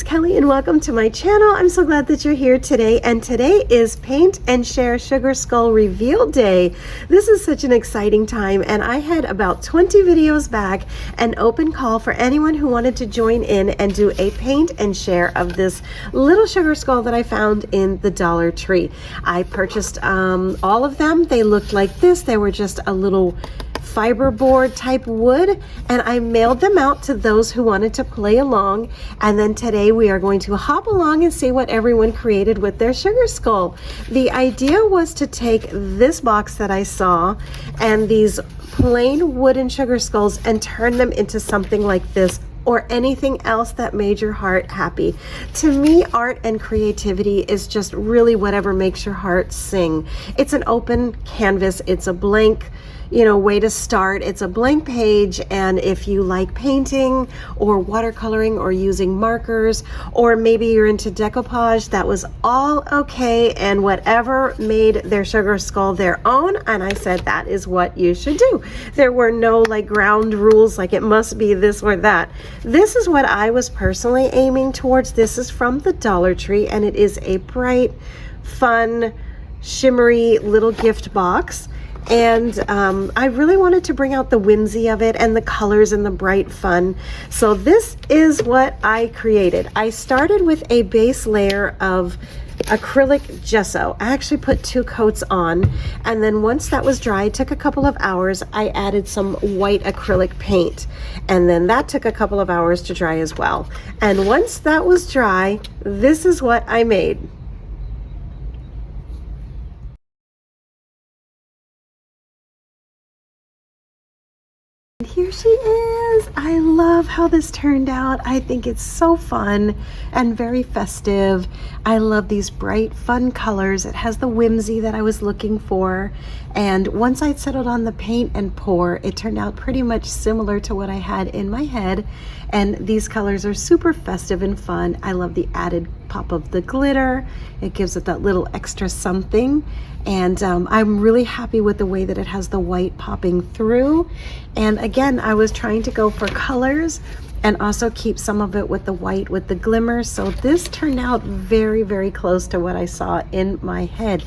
Kelly and welcome to my channel. I'm so glad that you're here today, and today is Paint and Share Sugar Skull Reveal Day. This is such an exciting time, and I had about 20 videos back an open call for anyone who wanted to join in and do a paint and share of this little sugar skull that I found in the Dollar Tree. I purchased all of them. They looked like this. They were just a little fiberboard type wood, and I mailed them out to those who wanted to play along. And then today we are going to hop along and see what everyone created with their sugar skull. The idea was to take this box that I saw and these plain wooden sugar skulls and turn them into something like this or anything else that made your heart happy. To me, art and creativity is just really whatever makes your heart sing. It's an open canvas. It's a blank way to start. It's a blank page, and if you like painting or watercoloring or using markers, or maybe you're into decoupage, that was all okay, and whatever made their sugar skull their own, and I said that is what you should do. There were no ground rules like it must be this or that. This is what I was personally aiming towards. This is from the Dollar Tree, and it is a bright, fun, shimmery little gift box. And I really wanted to bring out the whimsy of it and the colors and the bright fun. So this is what I created. I started with a base layer of acrylic gesso. I actually put 2 coats on, and then once that was dry, it took a couple of hours, I added some white acrylic paint, and then that took a couple of hours to dry as well. And once that was dry, this is what I made. Here she is. I love how this turned out. I think it's so fun and very festive. I love these bright, fun colors. It has the whimsy that I was looking for. And once I'd settled on the paint and pour, it turned out pretty much similar to what I had in my head. And these colors are super festive and fun. I love the added pop of the glitter. It gives it that little extra something. And I'm really happy with the way that it has the white popping through. And again, I was trying to go for colors and also keep some of it with the white, with the glimmer. So this turned out very, very close to what I saw in my head.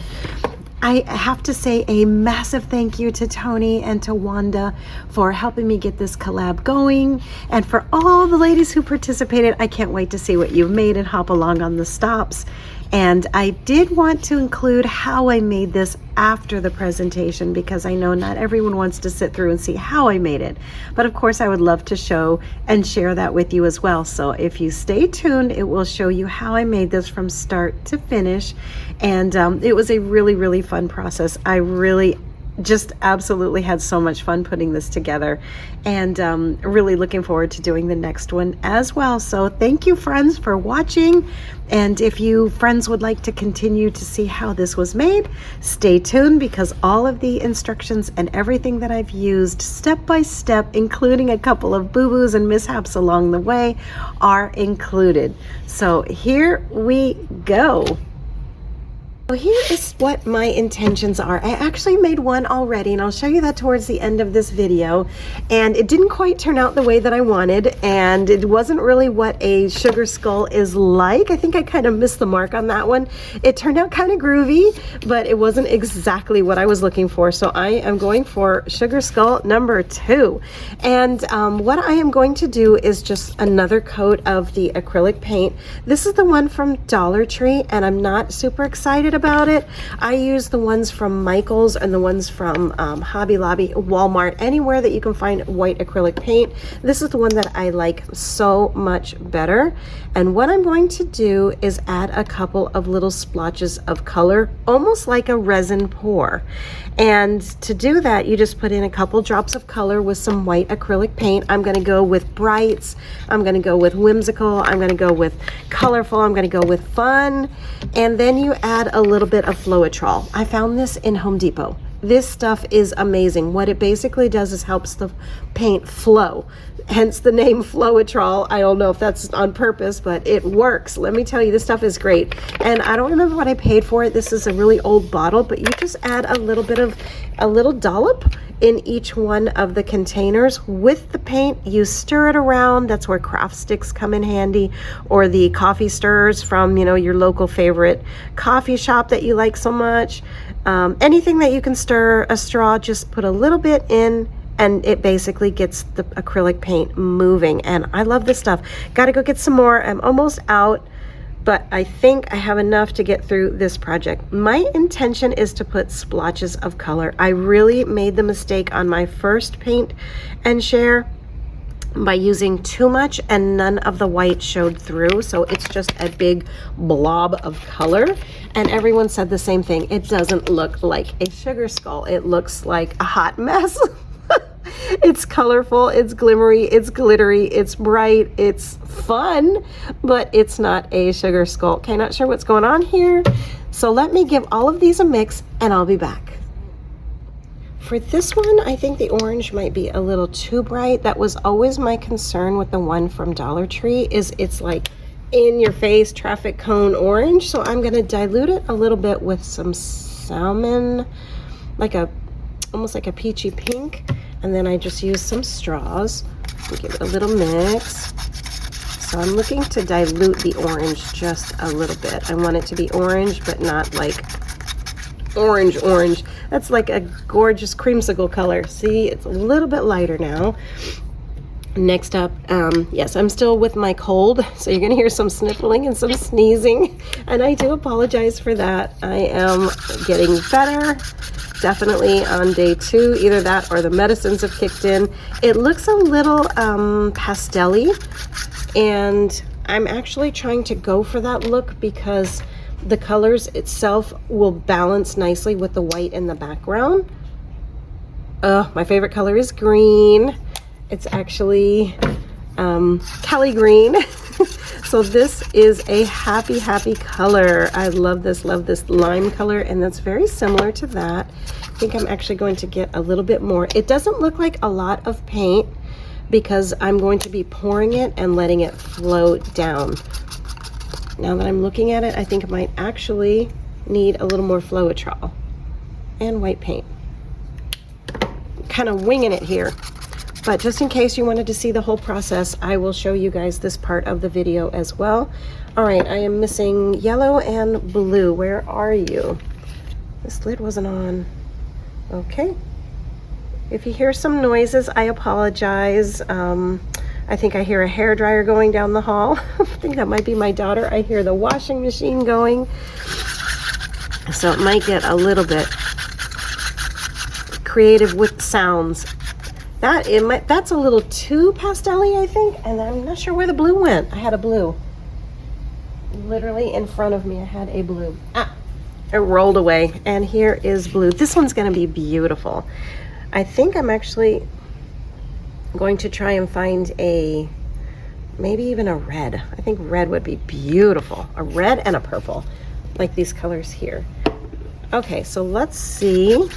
I have to say a massive thank you to Toni and to Wanda for helping me get this collab going, and for all the ladies who participated. I can't wait to see what you've made and hop along on the stops. And I did want to include how I made this after the presentation, because I know not everyone wants to sit through and see how I made it. But of course, I would love to show and share that with you as well. So if you stay tuned, it will show you how I made this from start to finish. And it was a really, really fun process. I really just absolutely had so much fun putting this together, and really looking forward to doing the next one as well. So thank you, friends, for watching. And if you friends would like to continue to see how this was made, stay tuned, because all of the instructions and everything that I've used step by step, including a couple of boo-boos and mishaps along the way, are included. So here we go. So here is what my intentions are. I actually made one already, and I'll show you that towards the end of this video. And it didn't quite turn out the way that I wanted, and it wasn't really what a sugar skull is like. I think I kind of missed the mark on that one. It turned out kind of groovy, but it wasn't exactly what I was looking for. So I am going for sugar skull number 2. And what I am going to do is just another coat of the acrylic paint. This is the one from Dollar Tree, and I'm not super excited about it. I use the ones from Michael's and the ones from Hobby Lobby, Walmart, anywhere that you can find white acrylic paint. This is the one that I like so much better. And what I'm going to do is add a couple of little splotches of color, almost like a resin pour. And to do that, you just put in a couple drops of color with some white acrylic paint. I'm going to go with brights, I'm going to go with whimsical, I'm going to go with colorful, I'm going to go with fun, and then you add a little bit of Floetrol. I found this in Home Depot. This stuff is amazing. What it basically does is helps the paint flow. Hence the name Floetrol. I don't know if that's on purpose, but it works. Let me tell you, this stuff is great. And I don't remember what I paid for it. This is a really old bottle, but you just add a little dollop in each one of the containers with the paint. You stir it around. That's where craft sticks come in handy, or the coffee stirrers from, you know, your local favorite coffee shop that you like so much. Anything that you can stir a straw, just put a little bit in, and it basically gets the acrylic paint moving. And I love this stuff. Gotta go get some more. I'm almost out, but I think I have enough to get through this project. My intention is to put splotches of color. I really made the mistake on my first paint and share by using too much, and none of the white showed through, so it's just a big blob of color. And everyone said the same thing. It doesn't look like a sugar skull. It looks like a hot mess. It's colorful, it's glimmery, it's glittery, it's bright, it's fun, but it's not a sugar skull. Okay, not sure what's going on here, so let me give all of these a mix and I'll be back. For this one, I think the orange might be a little too bright. That was always my concern with the one from Dollar Tree, is it's like in your face traffic cone orange. So I'm gonna dilute it a little bit with some salmon, almost like a peachy pink. And then I just use some straws and give it a little mix. So I'm looking to dilute the orange just a little bit. I want it to be orange, but not like orange. That's like a gorgeous creamsicle color. See, it's a little bit lighter now. Next up, yes, I'm still with my cold, so you're gonna hear some sniffling and some sneezing, and I do apologize for that. I am getting better, definitely on day 2. Either that or the medicines have kicked in. It looks a little pastel-y, and I'm actually trying to go for that look because the colors itself will balance nicely with the white in the background. My favorite color is green. It's actually Kelly green. So this is a happy color. I love this lime color, and that's very similar to that. I think I'm actually going to get a little bit more. It doesn't look like a lot of paint because I'm going to be pouring it and letting it flow down. Now that I'm looking at it, I think it might actually need a little more Floetrol and white paint. Kind of winging it here. But just in case you wanted to see the whole process, I will show you guys this part of the video as well. All right, I am missing yellow and blue. Where are you? This lid wasn't on. Okay. If you hear some noises, I apologize. I think I hear a hairdryer going down the hall. I think that might be my daughter. I hear the washing machine going. So it might get a little bit creative with sounds. That's a little too pastel-y, I think, and I'm not sure where the blue went. I had a blue. Literally in front of me, I had a blue. It rolled away, and here is blue. This one's gonna be beautiful. I think I'm actually going to try and find maybe even a red. I think red would be beautiful. A red and a purple, like these colors here. Okay, so let's see.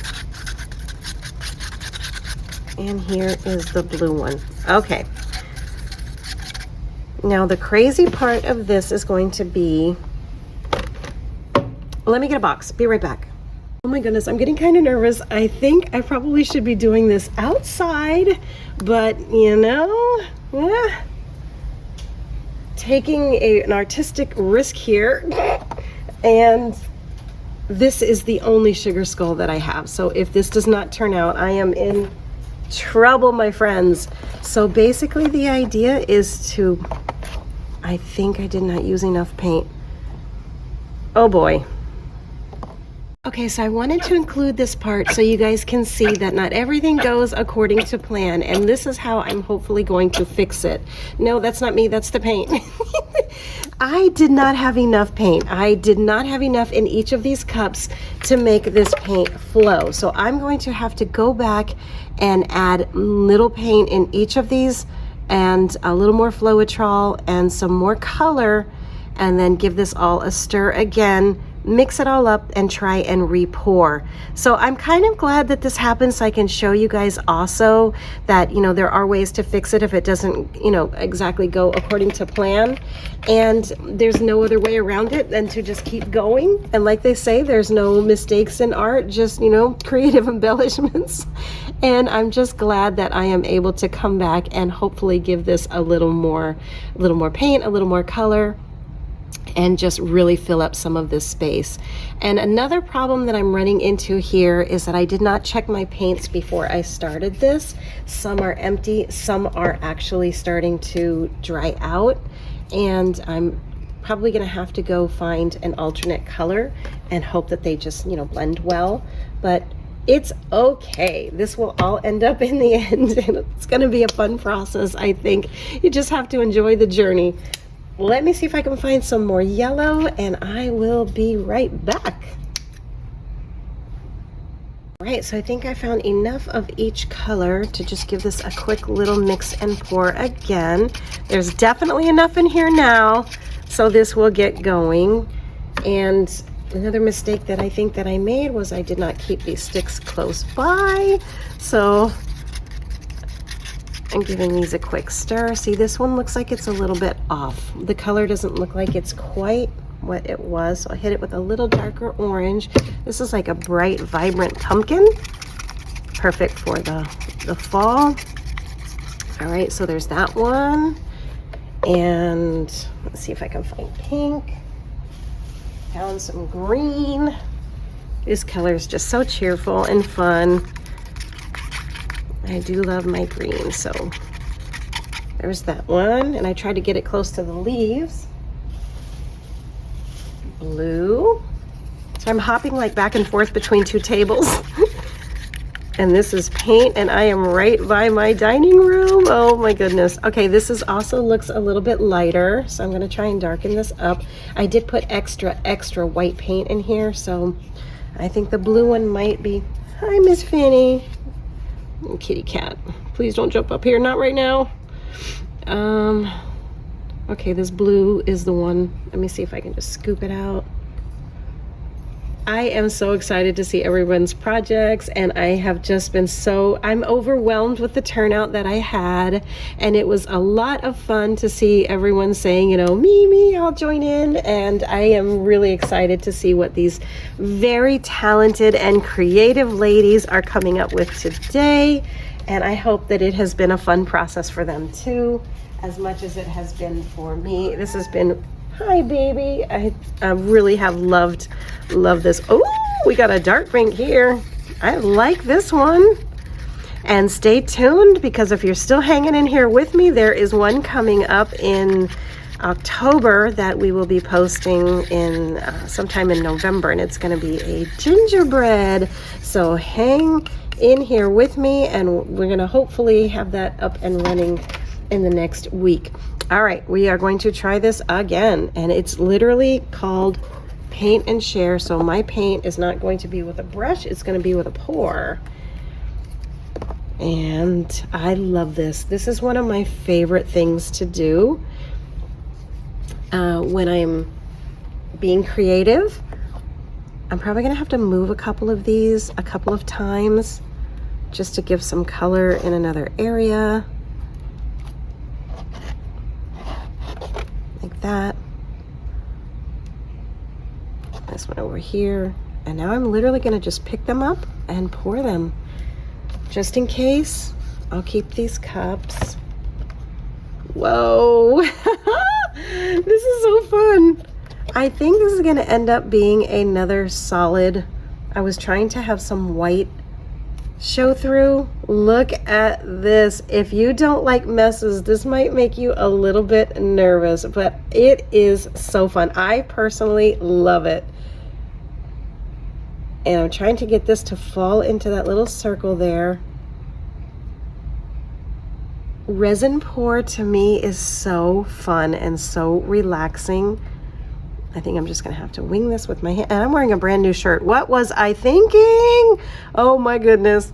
And here is the blue one. Okay. Now the crazy part of this is going to be, let me get a box. Be right back. Oh my goodness, I'm getting kind of nervous. I think I probably should be doing this outside, but you know, taking an artistic risk here. And this is the only sugar skull that I have. So if this does not turn out, I am in trouble, my friends. So basically the idea is to, I think I did not use enough paint. Oh boy. Okay, so I wanted to include this part so you guys can see that not everything goes according to plan, and this is how I'm hopefully going to fix it. No, that's not me, that's the paint. I did not have enough paint. I did not have enough in each of these cups to make this paint flow. So I'm going to have to go back and add little paint in each of these, and a little more Floetrol and some more color, and then give this all a stir again mix it all up and try and re-pour. So I'm kind of glad that this happened, so I can show you guys also that, you know, there are ways to fix it if it doesn't, you know, exactly go according to plan. And there's no other way around it than to just keep going. And like they say, there's no mistakes in art, just, you know, creative embellishments. And I'm just glad that I am able to come back and hopefully give this a little more paint, a little more color, and just really fill up some of this space. And another problem that I'm running into here is that I did not check my paints before I started this. Some are empty, some are actually starting to dry out, and I'm probably gonna have to go find an alternate color and hope that they just, you know, blend well. But it's okay. This will all end up in the end, and it's gonna be a fun process, I think. You just have to enjoy the journey. Let me see if I can find some more yellow, and I will be right back. All right, so I think I found enough of each color to just give this a quick little mix and pour again. There's definitely enough in here now, so this will get going. And another mistake that I think that I made was I did not keep these sticks close by. So I'm giving these a quick stir. See, this one looks like it's a little bit off. The color doesn't look like it's quite what it was. So I hit it with a little darker orange. This is like a bright, vibrant pumpkin. Perfect for the fall. All right, so there's that one. And let's see if I can find pink. Found some green. This color is just so cheerful and fun. I do love my green, so there's that one. And I tried to get it close to the leaves. Blue. So I'm hopping like back and forth between two tables. And this is paint, and I am right by my dining room. Oh my goodness. Okay, this is also looks a little bit lighter, so I'm gonna try and darken this up. I did put extra white paint in here, so I think the blue one might be. Hi, Miss Fanny. Kitty cat, please don't jump up here, not right now. Okay, this blue is the one. Let me see if I can just scoop it out. I am so excited to see everyone's projects, and I have just been I'm overwhelmed with the turnout that I had, and it was a lot of fun to see everyone saying, you know, me, I'll join in. And I am really excited to see what these very talented and creative ladies are coming up with today. And I hope that it has been a fun process for them too, as much as it has been for me. This has been, hi baby. I really have loved this. Oh, we got a dark pink here. I like this one. And stay tuned, because if you're still hanging in here with me, there is one coming up in October that we will be posting in sometime in November, and it's going to be a gingerbread. So hang in here with me, and we're going to hopefully have that up and running in the next week. All right, we are going to try this again, and it's literally called paint and share. So my paint is not going to be with a brush, it's going to be with a pour. And I love this. This is one of my favorite things to do when I'm being creative. I'm probably gonna have to move a couple of these a couple of times just to give some color in another area. Like that. This one over here. And now I'm literally gonna just pick them up and pour them. Just in case, I'll keep these cups. Whoa, this is so fun. I think this is gonna end up being another solid. I was trying to have some white show through. Look at this. If you don't like messes, this might make you a little bit nervous, but it is so fun. I personally love it. And I'm trying to get this to fall into that little circle there. Resin pour to me is so fun and so relaxing. I think I'm just gonna have to wing this with my hand. And I'm wearing a brand new shirt. What was I thinking? Oh my goodness.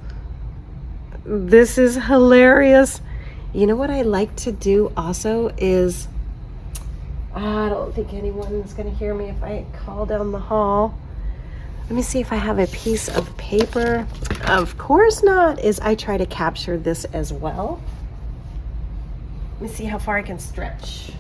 This is hilarious. You know what I like to do also is I don't think anyone's gonna hear me if I call down the hall. Let me see if I have a piece of paper. Of course not, is I try to capture this as well. Let me see how far I can stretch.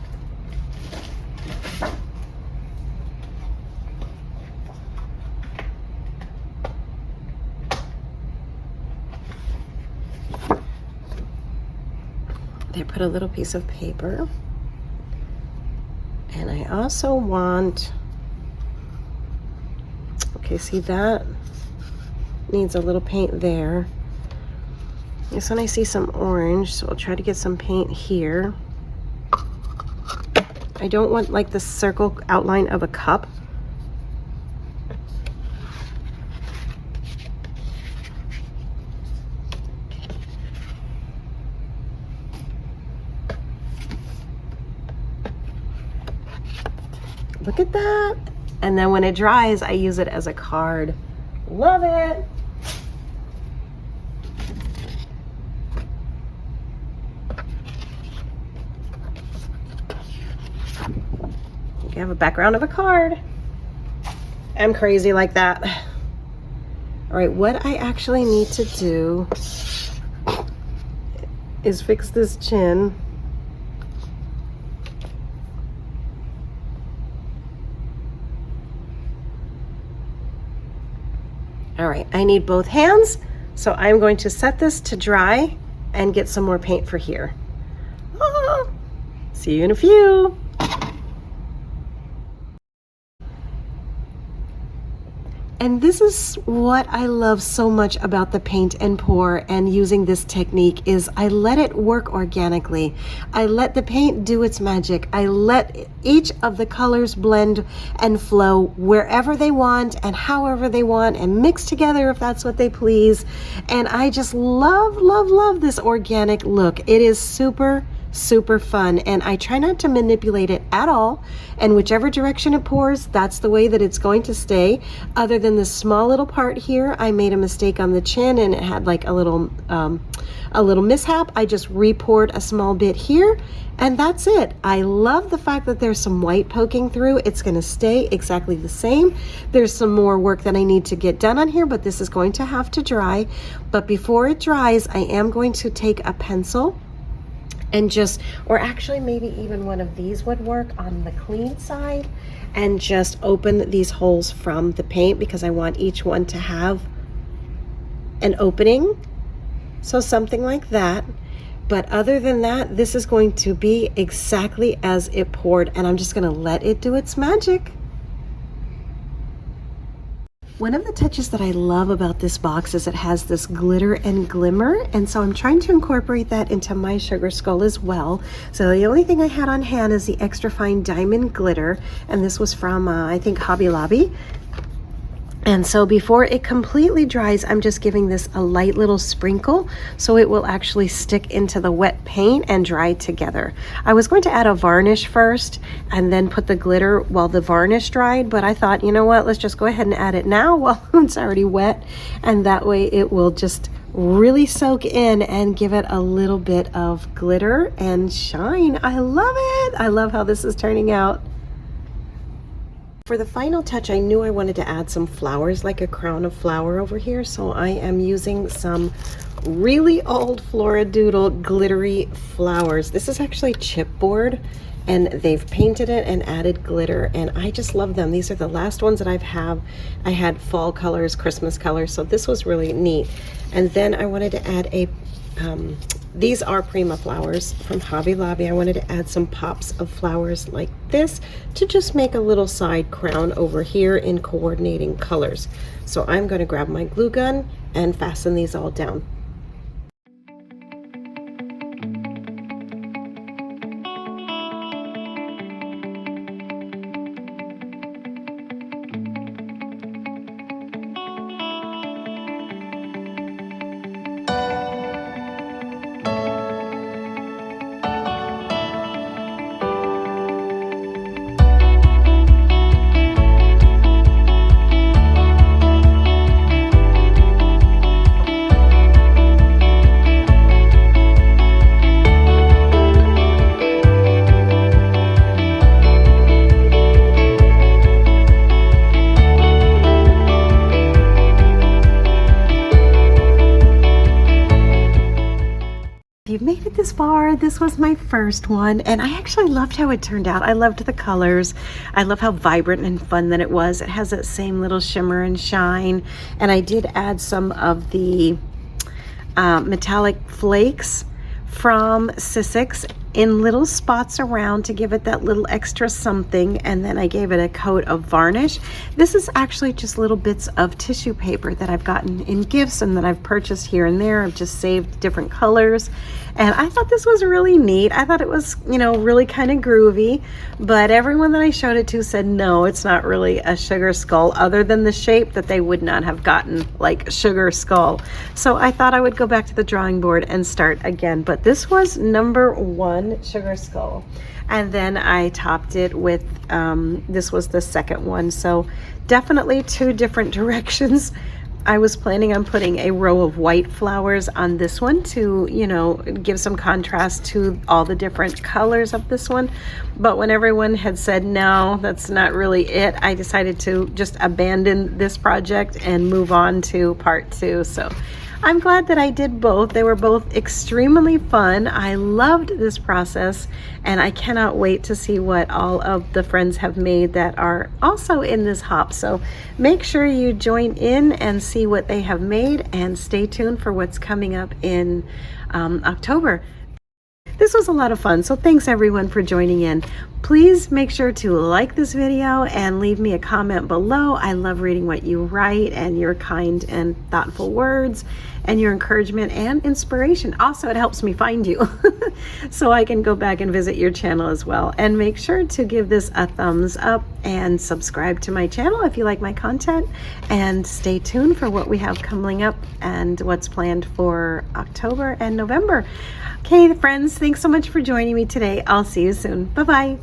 I put a little piece of paper. And I also want, okay, see that needs a little paint there. This one I see some orange, so I'll try to get some paint here. I don't want like the circle outline of a cup. Look at that. And then when it dries, I use it as a card. Love it. You have a background of a card. I'm crazy like that. All right, what I actually need to do is fix this chin. All right, I need both hands, so I'm going to set this to dry and get some more paint for here. Ah, see you in a few. And this is what I love so much about the paint and pour and using this technique is I let it work organically. I let the paint do its magic. I let each of the colors blend and flow wherever they want and however they want and mix together if that's what they please. And I just love, love, love this organic look. It is super fun, and I try not to manipulate it at all, and whichever direction it pours, that's the way that it's going to stay. Other than this small little part here, I made a mistake on the chin and it had like a little mishap. I just re-poured a small bit here, and that's it. I love the fact that there's some white poking through. It's going to stay exactly the same. There's some more work that I need to get done on here, but this is going to have to dry. But before it dries, I am going to take a pencil and just, or actually maybe even one of these would work on the clean side, and just open these holes from the paint because I want each one to have an opening. So something like that. But other than that, this is going to be exactly as it poured, and I'm just gonna let it do its magic. One of the touches that I love about this box is it has this glitter and glimmer, and so I'm trying to incorporate that into my sugar skull as well. So the only thing I had on hand is the extra fine diamond glitter, and this was from I think Hobby Lobby. And so before it completely dries, I'm just giving this a light little sprinkle so it will actually stick into the wet paint and dry together. I was going to add a varnish first and then put the glitter while the varnish dried, but I thought, you know what, let's just go ahead and add it now while it's already wet, and that way it will just really soak in and give it a little bit of glitter and shine. I love it. I love how this is turning out. For the final touch, I knew I wanted to add some flowers, like a crown of flower over here. So I am using some really old Floradoodle glittery flowers. This is actually chipboard, and they've painted it and added glitter, and I just love them. These are the last ones that I had fall colors, Christmas colors, so this was really neat. And then I wanted to add a these are Prima flowers from Hobby Lobby. I wanted to add some pops of flowers like this to just make a little side crown over here in coordinating colors. So I'm going to grab my glue gun and fasten these all down. bar. This was my first one, and I actually loved how it turned out. I loved the colors. I love how vibrant and fun that it was. It has that same little shimmer and shine, and I did add some of the metallic flakes from Sissix in little spots around to give it that little extra something, and then I gave it a coat of varnish. This is actually just little bits of tissue paper that I've gotten in gifts and that I've purchased here and there. I've just saved different colors, and I thought this was really neat. I thought it was, you know, really kind of groovy, but everyone that I showed it to said no, it's not really a sugar skull, other than the shape that they would not have gotten like sugar skull. So I thought I would go back to the drawing board and start again, but this was number 1 sugar skull, and then I topped it with this was the second one. So definitely 2 different directions. I was planning on putting a row of white flowers on this one to, you know, give some contrast to all the different colors of this one, but when everyone had said no, that's not really it, I decided to just abandon this project and move on to part 2. So I'm glad that I did both. They were both extremely fun. I loved this process, and I cannot wait to see what all of the friends have made that are also in this hop. So make sure you join in and see what they have made, and stay tuned for what's coming up in October. This was a lot of fun, so thanks everyone for joining in. Please make sure to like this video and leave me a comment below. I love reading what you write and your kind and thoughtful words and your encouragement and inspiration. Also, it helps me find you so I can go back and visit your channel as well. And make sure to give this a thumbs up and subscribe to my channel if you like my content, and stay tuned for what we have coming up and what's planned for October and November. Okay, friends, thanks so much for joining me today. I'll see you soon. Bye-bye.